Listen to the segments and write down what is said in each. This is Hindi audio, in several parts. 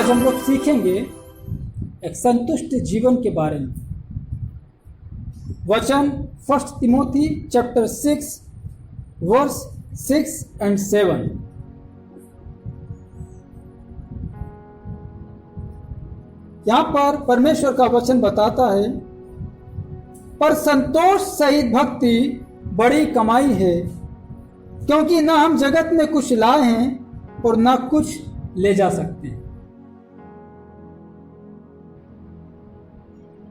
आज हम लोग सीखेंगे एक संतुष्ट जीवन के बारे में। वचन 1 तिमोथी चैप्टर 6 वर्स 6 and 7। यहां पर परमेश्वर का वचन बताता है, पर संतोष सहित भक्ति बड़ी कमाई है, क्योंकि ना हम जगत में कुछ लाए हैं और ना कुछ ले जा सकते हैं।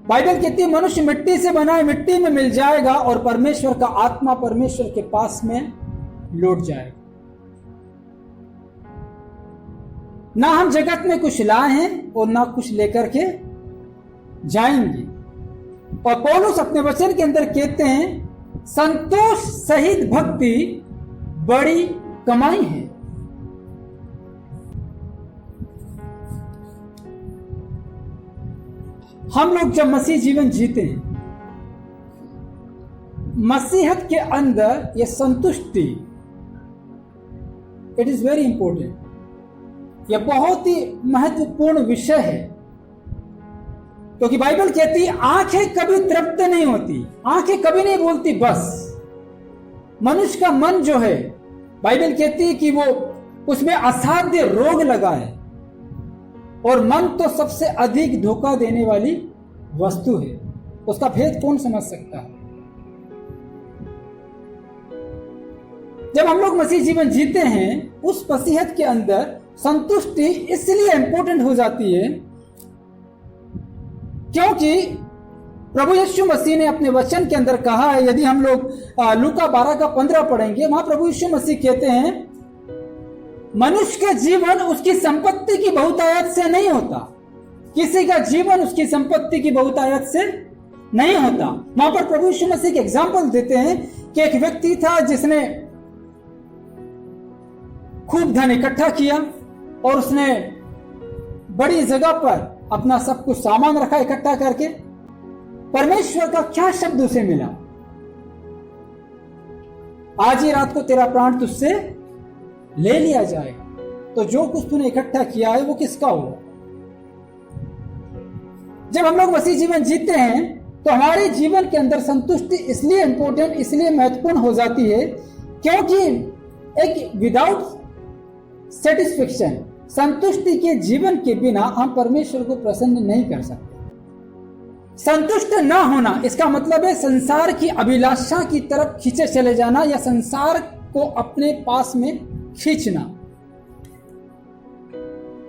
बाइबल कहती है मनुष्य मिट्टी से बना है, मिट्टी में मिल जाएगा, और परमेश्वर का आत्मा परमेश्वर के पास में लौट जाएगा। ना हम जगत में कुछ लाए हैं और ना कुछ लेकर के जाएंगे। और पौलुस अपने वचन के अंदर कहते हैं संतोष सहित भक्ति बड़ी कमाई है। हम लोग जब मसीह जीवन जीते हैं, मसीहत के अंदर यह संतुष्टि, इट इज वेरी इंपॉर्टेंट। यह बहुत ही महत्वपूर्ण विषय है, क्योंकि बाइबल कहती है आंखें कभी तृप्त नहीं होती, आंखें कभी नहीं बोलती बस। मनुष्य का मन जो है, बाइबल कहती है कि वो उसमें असाध्य रोग लगा है, और मन तो सबसे अधिक धोखा देने वाली वस्तु है। उसका भेद कौन समझ सकता है? जब हम लोग मसीह जीवन जीते हैं, उस मसीहत के अंदर संतुष्टि इसलिए इंपॉर्टेंट हो जाती है क्योंकि प्रभु यीशु मसीह ने अपने वचन के अंदर कहा है। यदि हम लोग लूका 12:15 पढ़ेंगे, वहां प्रभु यीशु मसीह कहते हैं मनुष्य का जीवन उसकी संपत्ति की बहुतायत से नहीं होता। किसी का जीवन उसकी संपत्ति की बहुतायत से नहीं होता। वहां पर प्रभु यीशु मसीह के एग्जाम्पल देते हैं कि एक व्यक्ति था जिसने खूब धन इकट्ठा किया और उसने बड़ी जगह पर अपना सब कुछ सामान रखा इकट्ठा करके। परमेश्वर का क्या शब्द उसे मिला? आज ही रात को तेरा प्राण तुझसे ले लिया जाएगा। तो जो कुछ तूने इकट्ठा किया है वो किसका होगा? जब हम लोग मसीह जीवन जीते हैं तो हमारे जीवन के अंदर संतुष्टि इसलिए इंपॉर्टेंट, इसलिए महत्वपूर्ण हो जाती है क्योंकि एक विदाउट सेटिस्फेक्शन, संतुष्टि के जीवन के बिना हम परमेश्वर को प्रसन्न नहीं कर सकते। संतुष्ट ना होना इसका मतलब है संसार की अभिलाषा की तरफ खींचे चले जाना, या संसार को अपने पास में खींचना।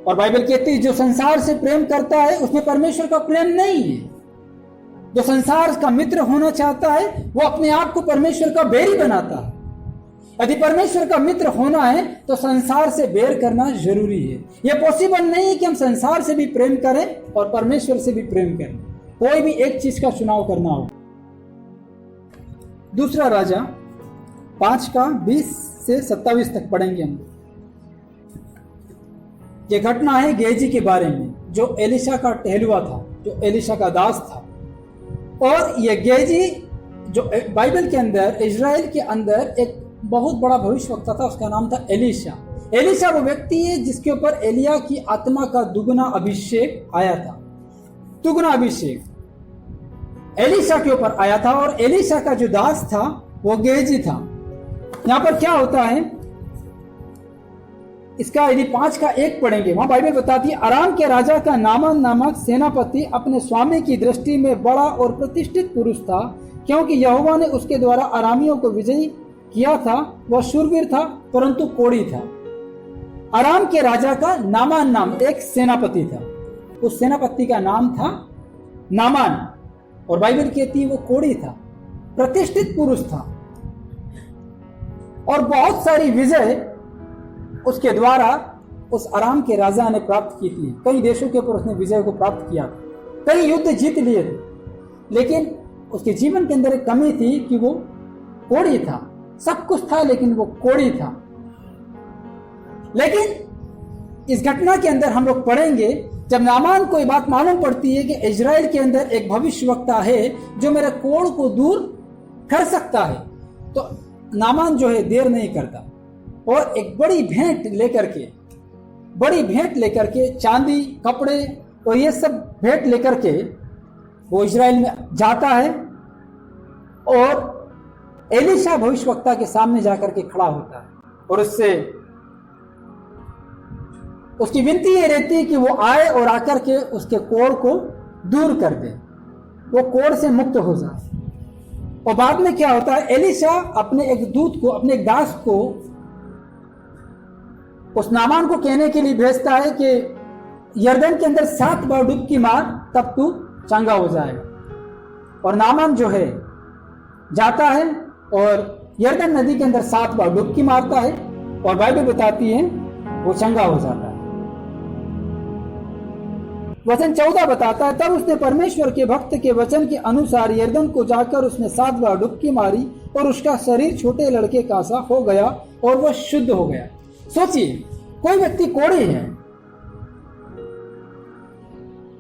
और बाइबल कहती है जो संसार से प्रेम करता है उसमें परमेश्वर का प्रेम नहीं है। जो संसार का मित्र होना चाहता है वो अपने आप को परमेश्वर का बैरी बनाता है। यदि परमेश्वर का मित्र होना है तो संसार से बैर करना जरूरी है। यह पॉसिबल नहीं है कि हम संसार से भी प्रेम करें और परमेश्वर से भी प्रेम करें। कोई भी एक चीज का चुनाव करना होगा। दूसरा राजा 5:20 से 27 तक पढ़ेंगे हम। यह घटना है गेहजी के बारे में, जो एलिशा का टहलुआ था, जो एलिशा का दास था। और यह गेहजी जो बाइबल के अंदर, इजराइल के अंदर एक बहुत बड़ा भविष्यवक्ता था, उसका नाम था एलिशा। एलिशा वो व्यक्ति है जिसके ऊपर एलिया की आत्मा का दुगना अभिषेक आया था। दुगना अभिषेक एलिशा के ऊपर आया था, और एलिशा का जो दास था वो गेहजी था। यहां पर क्या होता है, इसका यदि 5:1 पढ़ेंगे, वहां बाइबल बताती है अराम के राजा का नामान नामक सेनापति अपने स्वामी की दृष्टि में बड़ा और प्रतिष्ठित पुरुष था, क्योंकि यहोवा ने उसके द्वारा अरामियों को विजयी किया था। वह शूरवीर था परंतु कोढ़ी था। अराम के राजा का नामान नाम एक सेनापति था। उस सेनापति का नाम था नामान, और बाइबल कहती है वो कोढ़ी था, प्रतिष्ठित पुरुष था, और बहुत सारी विजय उसके द्वारा उस अराम के राजा ने प्राप्त की थी। कई देशों के ऊपर उसने विजय को प्राप्त किया था, कई युद्ध जीत लिए थे। लेकिन उसके जीवन के अंदर एक कमी थी कि वो कोढ़ी था। सब कुछ था लेकिन वो कोढ़ी था। लेकिन इस घटना के अंदर हम लोग पढ़ेंगे, जब नामान को ये बात मालूम पड़ती है कि इजराइल के अंदर एक भविष्यवक्ता है जो मेरे कोढ़ को दूर कर सकता है, तो नामान जो है देर नहीं करता और एक बड़ी भेंट लेकर के बड़ी भेंट लेकर के, चांदी, कपड़े और ये सब भेंट लेकर के वो इजराइल में जाता है और एलीशा भविष्यवक्ता के सामने जाकर के खड़ा होता है और उसकी विनती ये रहती है कि वो आए और आकर के उसके कोढ़ को दूर कर दे, वो कोढ़ से मुक्त हो जाए। और बाद में क्या होता है, एलीशा अपने एक दूत को, अपने एक दास को उस नामान को कहने के लिए भेजता है कि यरदन के अंदर 7 बार डुबकी मार, तब तू चंगा हो जाएगा। और नामान जो है जाता है और यरदन नदी के अंदर 7 बार डुबकी मारता है और बाइबल बताती है वो चंगा हो जाता है। वचन 14 बताता है, तब उसने परमेश्वर के भक्त के वचन के अनुसार यरदन को जाकर उसने 7 बार डुबकी मारी और उसका शरीर छोटे लड़के का सा हो गया और वह शुद्ध हो गया। सोचिए, कोई व्यक्ति कोढ़ी है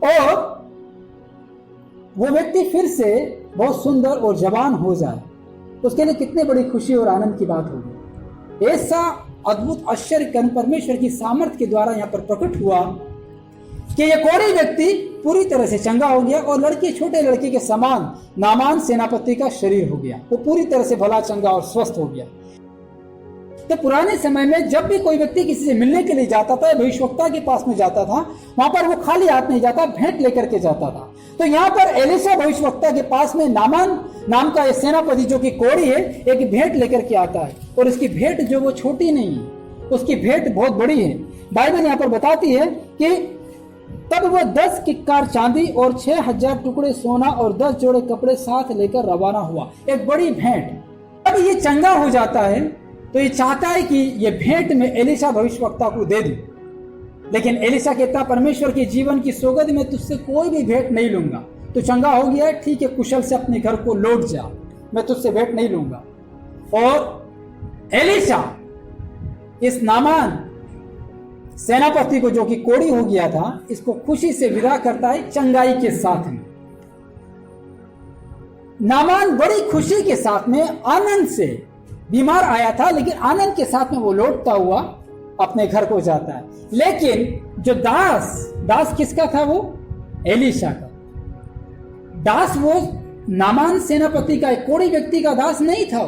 और वो व्यक्ति फिर से बहुत सुंदर और जवान हो जाए, उसके लिए कितने बड़ी खुशी और आनंद की बात होगी। ऐसा अद्भुत आश्चर्य कर्म परमेश्वर की सामर्थ्य के द्वारा यहाँ पर प्रकट हुआ कि यह कोढ़ी व्यक्ति पूरी तरह से चंगा हो गया और लड़के, छोटे लड़के के समान नामान सेनापति का शरीर हो गया, वो पूरी तरह से भला, चंगा और स्वस्थ हो गया। तो पुराने समय में जब भी कोई व्यक्ति किसी से मिलने के लिए जाता था, भविष्यवक्ता के पास में जाता था, वहां पर वो खाली हाथ नहीं जाता, भेंट लेकर के जाता था। तो यहाँ पर एलीशा भविष्यवक्ता के पास में नामान नाम का ये सेनापति जो कि कोढ़ी है, एक भेंट लेकर के आता है और उसकी भेंट जो वो छोटी नहीं है, उसकी भेंट बहुत बड़ी है। बाइबल यहाँ पर बताती है कि तब वह 10 किक्कार चांदी और 6000 टुकड़े सोना और 10 जोड़े कपड़े साथ लेकर रवाना हुआ। एक बड़ी भेंट। अब ये चंगा हो जाता है तो ये चाहता है कि ये भेंट में एलीशा भविष्यवक्ता को दे दूं, लेकिन एलीशा कहता, परमेश्वर के जीवन की सौगंध में तुझसे कोई भी भेंट नहीं लूंगा। तो चंगा हो गया है, ठीक है, कुशल से अपने घर को लौट जा, मैं तुझसे भेंट नहीं लूंगा। और एलीशा इस नामान सेनापति को, जो कि कोढ़ी हो गया था, इसको खुशी से विदा करता है, चंगाई के साथ में। नामान बड़ी खुशी के साथ में, आनंद से, बीमार आया था लेकिन आनंद के साथ में वो लौटता हुआ अपने घर को जाता है। लेकिन जो दास किसका था? वो एलीशा का दास। वो नामान सेनापति का, एक कोढ़ी व्यक्ति का दास नहीं था।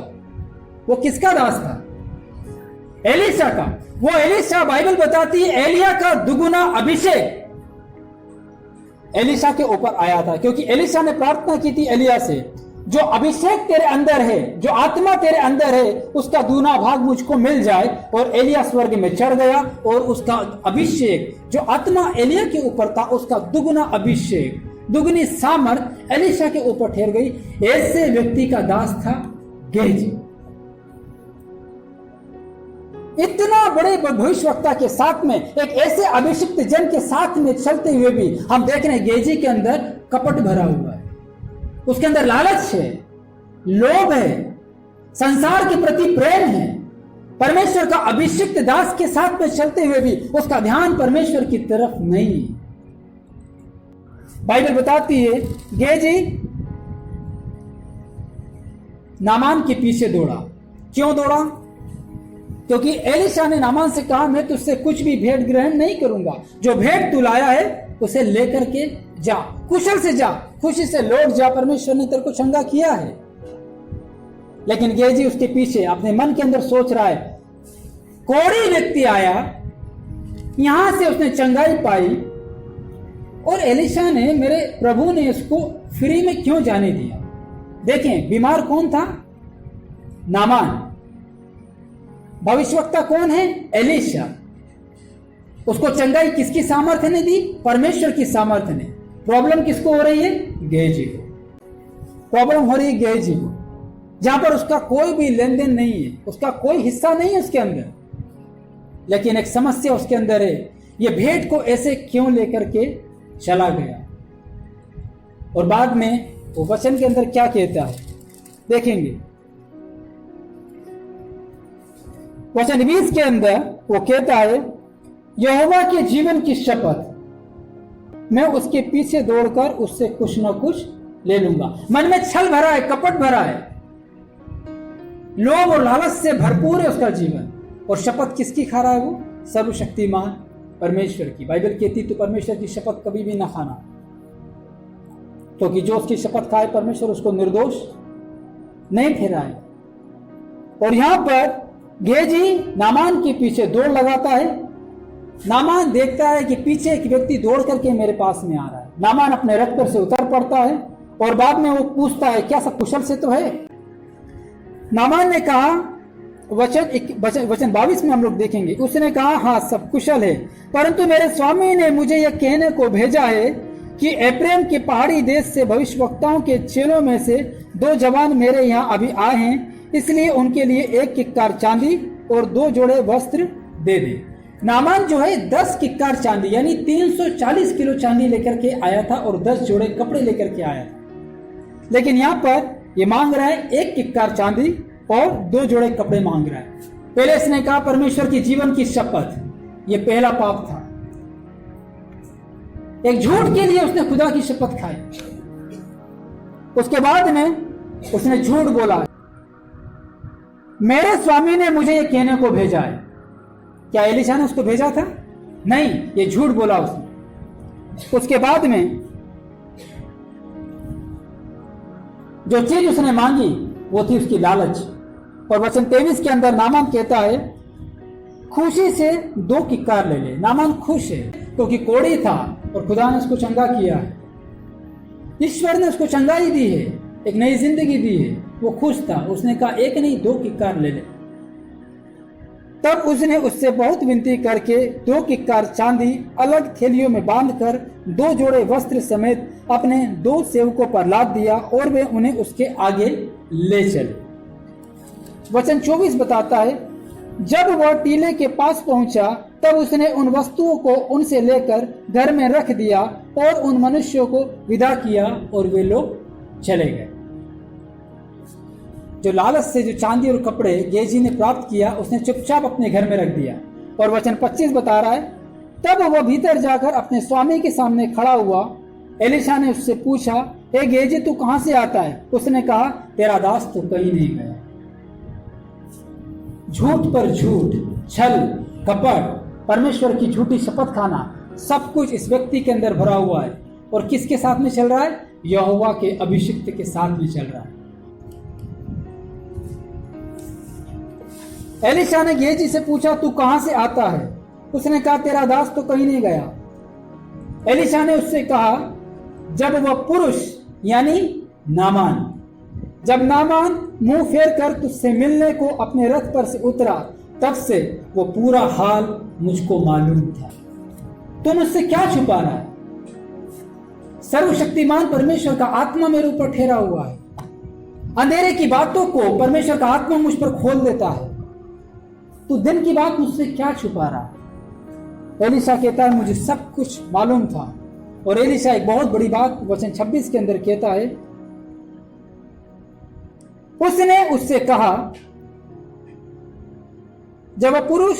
वो किसका दास था? एलीशा का। वो एलीशा, बाइबल बताती है, एलिया का दुगुना अभिषेक एलीशा के ऊपर आया था, क्योंकि एलीशा ने प्रार्थना की थी एलिया से, जो अभिषेक तेरे अंदर है, जो आत्मा तेरे अंदर है, उसका दूना भाग मुझको मिल जाए। और एलिया स्वर्ग में चढ़ गया और उसका अभिषेक, जो आत्मा एलिया के ऊपर था, उसका दुगुना अभिषेक, दुगनी सामर्थ एलीशा के ऊपर ठहर गई। ऐसे व्यक्ति का दास था गेहजी। इतना बड़े भविष्यवक्ता के साथ में, एक ऐसे अभिषिक्त जन के साथ में चलते हुए भी हम देख रहे हैं गेहजी के अंदर कपट भरा हुआ है, उसके अंदर लालच है, लोभ है, संसार के प्रति प्रेम है। परमेश्वर का अभिषिक्त दास के साथ में चलते हुए भी उसका ध्यान परमेश्वर की तरफ नहीं है। बाइबल बताती है गेहजी नामान के पीछे दौड़ा। क्यों दौड़ा? क्योंकि एलीशा ने नामान से कहा, मैं तुझसे कुछ भी भेंट ग्रहण नहीं करूंगा, जो भेंट तू लाया है उसे लेकर के जा, कुशल से जा, खुशी से लौट जा, परमेश्वर ने तेरे को चंगा किया है। लेकिन गेहजी उसके पीछे अपने मन के अंदर सोच रहा है, कोढ़ी व्यक्ति आया, यहां से उसने चंगाई पाई और एलीशा ने, मेरे प्रभु ने इसको फ्री में क्यों जाने दिया? देखें, बीमार कौन था? नामान। भविष्यवक्ता कौन है? एलीशा। उसको चंगाई किसकी सामर्थ्य ने दी? परमेश्वर की सामर्थ्य ने। प्रॉब्लम किसको हो रही है? गेहजी को प्रॉब्लम हो रही है, गेहजी को, जहां पर उसका कोई भी लेन देन नहीं है, उसका कोई हिस्सा नहीं है उसके अंदर, लेकिन एक समस्या उसके अंदर है। ये भेंट को ऐसे क्यों लेकर के चला गया? और बाद में वो वचन के अंदर क्या कहता है देखेंगे। वचन 20 के अंदर वो कहता है, यहोवा के जीवन की शपथ, मैं उसके पीछे दौड़कर उससे कुछ न कुछ ले लूंगा। मन में छल भरा है, कपट भरा है, लोभ और लालच से भरपूर है उसका जीवन। और शपथ किसकी खा रहा है? वो सर्वशक्तिमान परमेश्वर की। बाइबल कहती तो परमेश्वर की शपथ कभी भी ना खाना, क्योंकि जो उसकी शपथ खाए परमेश्वर उसको निर्दोष नहीं ठहराए। और यहां पर गेजी नामान के पीछे दौड़ लगाता है। नामान देखता है कि पीछे एक व्यक्ति दौड़ करके मेरे पास में आ रहा है। नामान अपने रथ पर से उतर पड़ता है और बाद में वो पूछता है क्या सब कुशल से तो है। नामान ने कहा, वचन 22 में हम लोग देखेंगे, उसने कहा हाँ सब कुशल है, परंतु मेरे स्वामी ने मुझे यह कहने को भेजा है कि एफ्रेम के पहाड़ी देश से भविष्यवक्ताओं के चेलों में से 2 जवान मेरे यहाँ अभी आए हैं, इसलिए उनके लिए 1 किक्कार चांदी और 2 जोड़े वस्त्र दे दे। नामान जो है 10 किक्कार चांदी यानी 340 किलो चांदी लेकर के आया था और 10 जोड़े कपड़े लेकर के आया था। लेकिन यहाँ पर ये मांग रहा है 1 किक्कार चांदी और 2 जोड़े कपड़े मांग रहा है। पहले इसने कहा परमेश्वर की जीवन की शपथ, ये पहला पाप था। एक झूठ के लिए उसने खुदा की शपथ खाई। उसके बाद में उसने झूठ बोला, मेरे स्वामी ने मुझे ये कहने को भेजा है। क्या एलिशा ने उसको भेजा था? नहीं, ये झूठ बोला उसने। उसके बाद में जो चीज उसने मांगी वो थी उसकी लालच। और वचन 23 के अंदर नामान कहता है खुशी से 2 किक्कार ले ले। नामान खुश है क्योंकि कोड़ी था और खुदा ने उसको चंगा किया है, ईश्वर ने उसको चंगाई दी है, एक नई जिंदगी दी है। वो खुश था। उसने कहा 1 नहीं 2 किक्कार ले ले। तब उसने उससे बहुत विनती करके 2 किक्कार चांदी अलग थैलियों में बांधकर 2 जोड़े वस्त्र समेत अपने 2 सेवकों पर लाद दिया और वे उन्हें उसके आगे ले चले। वचन 24 बताता है जब वह टीले के पास पहुंचा तब उसने उन वस्तुओं को उनसे लेकर घर में रख दिया और उन मनुष्यों को विदा किया और वे लोग चले गए। जो लालच से जो चांदी और कपड़े गेजी ने प्राप्त किया उसने चुपचाप अपने घर में रख दिया। और वचन 25 बता रहा है तब वह भीतर जाकर अपने स्वामी के सामने खड़ा हुआ। एलिशा ने उससे पूछा, हे गेजी तू कहां से आता है? उसने कहा, तेरा दास तो कहीं नहीं गया। झूठ पर झूठ, छल, कपट, परमेश्वर की झूठी शपथ खाना, सब कुछ इस व्यक्ति के अंदर भरा हुआ है। और किसके साथ में चल रहा है? यहोवा के अभिषिक्त के साथ में चल रहा है। एलिशा ने गेजी से पूछा, तू कहां से आता है? उसने कहा, तेरा दास तो कहीं नहीं गया। एलिशा ने उससे कहा, जब वह पुरुष यानी नामान, जब नामान मुंह फेर कर तुझसे मिलने को अपने रथ पर से उतरा तब से वो पूरा हाल मुझको मालूम था। तुम उससे क्या छुपा रहा है? सर्वशक्तिमान परमेश्वर का आत्मा मेरे ऊपर ठहरा हुआ है। अंधेरे की बातों को परमेश्वर का आत्मा मुझ पर खोल देता है। तू दिन की बात मुझसे क्या छुपा रहा है? एलिशा कहता है, मुझे सब कुछ मालूम था। और एलिशा एक बहुत बड़ी बात वचन 26 के अंदर कहता है, उसने उससे कहा, जब वह पुरुष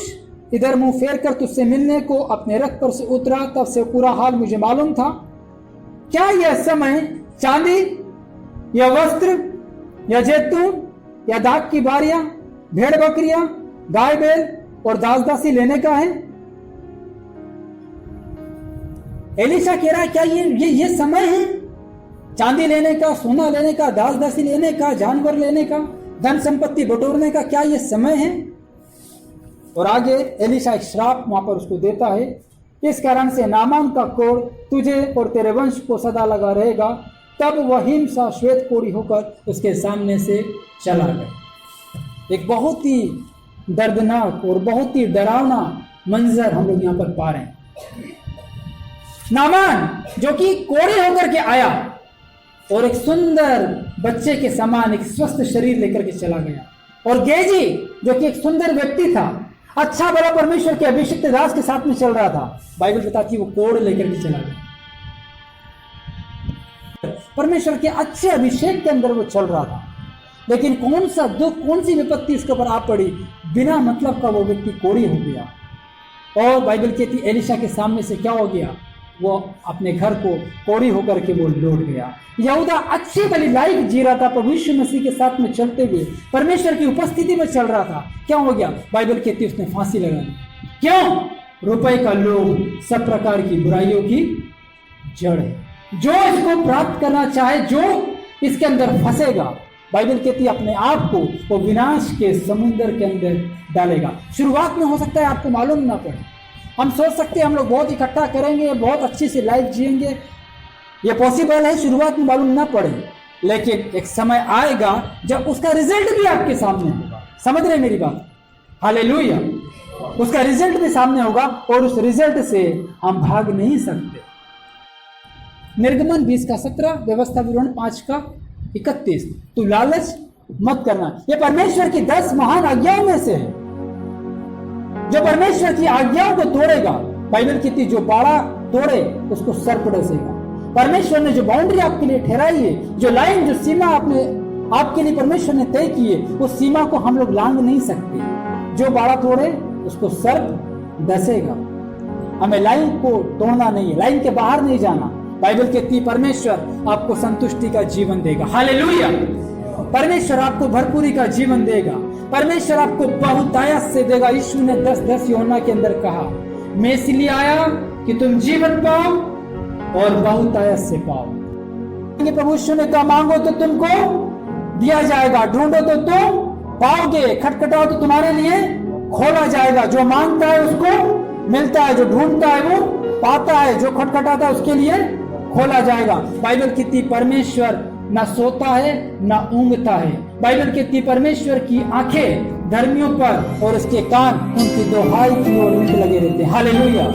इधर मुंह फेर कर तुझसे मिलने को अपने रथ पर से उतरा तब से पूरा हाल मुझे मालूम था। क्या यह समय चांदी या वस्त्र या जैतून या दाख की बारियां, भेड़ बकरियां, गाय बैल और दास दासी लेने का है? एलिशा कह रहा है, क्या ये समय है चांदी लेने का, सोना लेने का, दास दासी लेने का, जानवर लेने का, धन संपत्ति बटोरने का? क्या ये समय है? और आगे एलिशा एक श्राप वहां पर उसको देता है, इस कारण से नामान का कोढ़ तुझे और तेरे वंश को सदा लगा रहेगा। तब वह हिमसा श्वेत कोढ़ी होकर उसके सामने से चला गया। एक बहुत ही दर्दनाक और बहुत ही डरावना मंजर हम लोग यहाँ पर पा रहे हैं। नामान जो कि कोढ़े होकर के आया और एक सुंदर बच्चे के समान एक स्वस्थ शरीर लेकर के चला गया। और गेजी जो कि एक सुंदर व्यक्ति था, अच्छा भला परमेश्वर के अभिषिक्त दास के साथ में चल रहा था, बाइबल बताती है वो कोढ़ लेकर के चला गया। परमेश्वर के अच्छे अभिषेक के अंदर वो चल रहा था, लेकिन कौन सा दुख, कौन सी विपत्ति उसके ऊपर आ पड़ी, बिना मतलब का वो व्यक्ति कोढ़ी हो गया। और बाइबल कहती एलिशा के सामने से क्या हो गया, वो अपने घर को कोढ़ी होकर के वो लौट गया। यहूदा अच्छी भली लाइफ जी रहा था, प्रभु यीशु मसीह के साथ में चलते हुए परमेश्वर की उपस्थिति में चल रहा था। क्या हो गया? बाइबल कहती है उसने फांसी लगा ली। क्यों? रुपए का लोभ सब प्रकार की बुराइयों की जड़ है। जो इसको प्राप्त करना चाहे, जो इसके अंदर फंसेगा, बाइबल कहती है अपने आप को वो विनाश के समुद्र के अंदर डालेगा। शुरुआत में हो सकता है आपको मालूम ना पड़े, हम सोच सकते हैं हम लोग बहुत इकट्ठा करेंगे, बहुत अच्छी सी लाइफ जिएंगे, ये पॉसिबल है, शुरुआत में मालूम ना पड़े, लेकिन एक समय आएगा जब उसका रिजल्ट भी आपके सामने होगा। समझ रहे मेरी बात? हालेलुया। उसका रिजल्ट भी सामने होगा और उस रिजल्ट से हम भाग नहीं सकते। निर्गमन 20:17, व्यवस्था विवरण 5:31, तू लालच मत करना। ये परमेश्वर की 10 महान आज्ञाओं में से है। जो परमेश्वर की आज्ञाओं को तोड़ेगा, बाइबल कहती जो बाड़ा तोड़े उसको सर्प डसेगा। परमेश्वर ने जो बाउंड्री आपके लिए ठहराई है, जो लाइन, जो सीमा आपके लिए परमेश्वर ने तय की है, उस सीमा को हम लोग लांघ नहीं सकते। जो बाड़ा तोड़े उसको सर्प डसेगा। हमें लाइन को तोड़ना नहीं है, लाइन के बाहर नहीं जाना। बाइबल कहती है परमेश्वर आपको संतुष्टि का जीवन देगा। हालेलुया। परमेश्वर आपको भरपूरी का जीवन देगा। परमेश्वर आपको बहुतायत से देगा। यीशु ने 10:10 यूहन्ना के अंदर कहा, मैं इसलिए आया कि तुम जीवन पाओ और बहुतायत से पाओ। प्रभु यीशु ने कहा, मांगो तो तुमको दिया जाएगा, ढूंढो तो तुम पाओगे, खटखटाओ तो तुम्हारे लिए खोला जाएगा। जो मांगता है उसको मिलता है, जो ढूंढता है वो पाता है, जो खटखटाता है उसके लिए खोला जाएगा। बाइबल कहती परमेश्वर ना सोता है ना ऊँगता है। बाइबल कहती परमेश्वर की आंखें धर्मियों पर और उसके कान उनकी दुहाई की ओर लगे रहते हैं। हालेलुया।